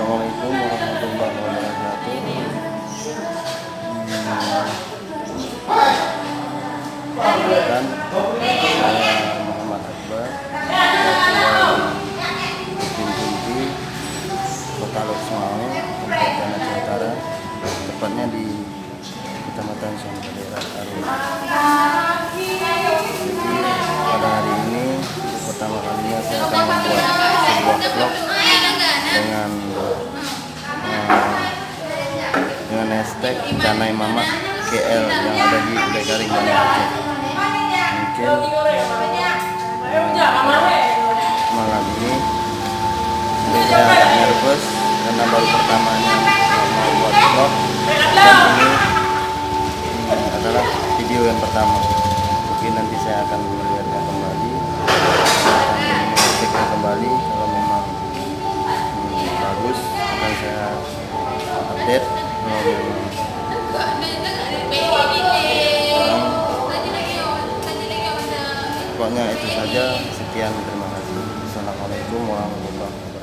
Assalamualaikum warahmatullahi wabarakatuh. Perkenalkan, saya Muhammad Akbar, Kunti, Kota Loksmawe, Kabupaten Aceh Utara, tepatnya di Kecamatan Sangkadera, Arun. Jadi pada hari ini pertama kalinya saya akan membuat sebuah vlog dengan hashtag Canai Mama KL yang ada di Uday Garing, Banda Aceh. Mungkin malam ini saya agak nervous karena baru pertamanya mau buat vlog, dan ini adalah video yang pertama. Mungkin nanti saya akan melihatnya kembali, mengeceknya kembali. Kalau memang bagus akan saya update. Kalau memang pokoknya itu saja. Sekian, terima kasih. Assalamualaikum warahmatullahi wabarakatuh.